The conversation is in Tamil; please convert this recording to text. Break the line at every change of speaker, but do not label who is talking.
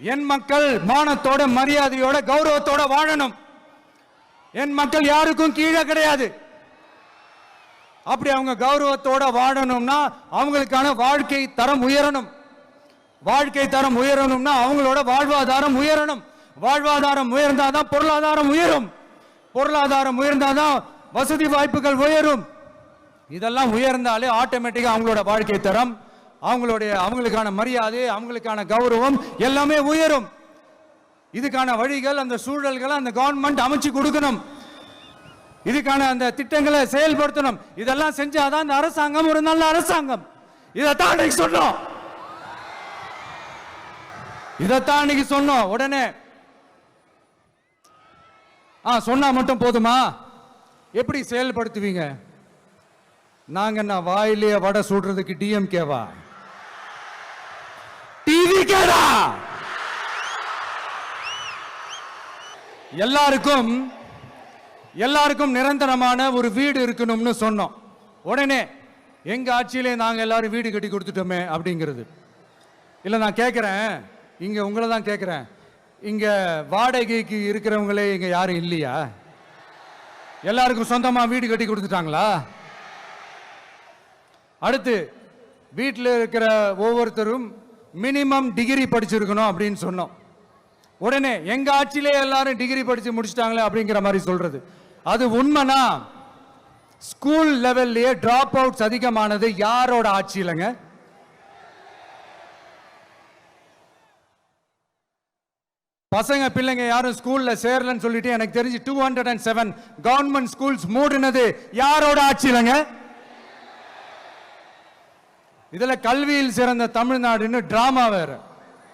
என் மக்கள் மானத்தோட மரியாதையோட கௌரவத்தோட வாழணும். என் மக்கள் யாருக்கும் கீழே கிடையாது. அப்படி அவங்க கௌரவத்தோட வாழணும்னா அவங்களுக்கான வாழ்க்கை தரம் உயரணும். வாழ்க்கை தரம் உயரணும்னா அவங்களோட வாழ்வாதாரம் உயரணும். வாழ்வாதாரம் உயர்ந்தாதான் பொருளாதாரம் உயரும். பொருளாதாரம் உயர்ந்தாதான் வசதி வாய்ப்புகள் உயரும். இதெல்லாம் உயர்ந்தாலே ஆட்டோமேட்டிக்கா அவங்களோட வாழ்க்கை தரம், அவங்களுக்கான மரியாதை, அவங்களுக்கான கௌரவம் எல்லாமே உயரும். இதுக்கான வழிகள், அந்த சூழல்களை அந்த கவர்மெண்ட் அமைச்சு கொடுக்கணும். இதுக்கான அந்த திட்டங்களை செயல்படுத்தணும். இதெல்லாம் செஞ்சாதான் அந்த அரசாங்கம் ஒரு நல்ல அரசாங்கம். இதைத்தான் இன்னைக்கு சொன்னோம். இதைத்தான் இன்னைக்கு சொன்னோம். உடனே சொன்னா மட்டும் போதுமா? எப்படி செயல்படுத்துவீங்க? நாங்க என்ன வாயிலே வடை சுடுறதுக்கு டிஎம்கேவா? டிவிகேடா? எல்லாருக்கும் நிரந்தரமான ஒரு வீடு இருக்கணும்னு சொன்னோம். உடனே எங்க ஆட்சியிலே நாங்க எல்லாரும் வீடு கட்டி கொடுத்துட்டோமே அப்படிங்கிறது இல்ல. நான் கேட்கிறேன், இங்க உங்களை தான் கேட்கிறேன், இங்க வாடகைக்கு இருக்கிறவங்களே இங்க யாரும் இல்லையா? எல்லாருக்கும் சொந்தமா வீடு கட்டி கொடுத்துட்டாங்களா? அடுத்து வீட்டில் இருக்கிற ஒவ்வொருத்தரும் மினிமம் டிகிரி படிச்சிருக்கணும் அப்படின்னு சொன்னோம். உடனே எங்க ஆட்சியிலே எல்லாரும் டிகிரி படிச்சு முடிச்சிட்டாங்களே அப்படிங்கிற மாதிரி சொல்றது அது உண்மைனா? ஸ்கூல் லெவல்லையே டிராப் அவுட்ஸ் அதிகமானது யாரோட ஆட்சியிலங்க? பசங்க பிள்ளைங்க யாரும் ஸ்கூல்ல சேரலன்னு சொல்லிட்டு எனக்கு தெரிஞ்சு 207 கவர்மெண்ட் ஸ்கூல்ஸ் மூடினது யாரோட ஆட்சியிலங்க? இதுல கல்வியில் சிறந்த தமிழ்நாடுன்னு டிராமா வேற.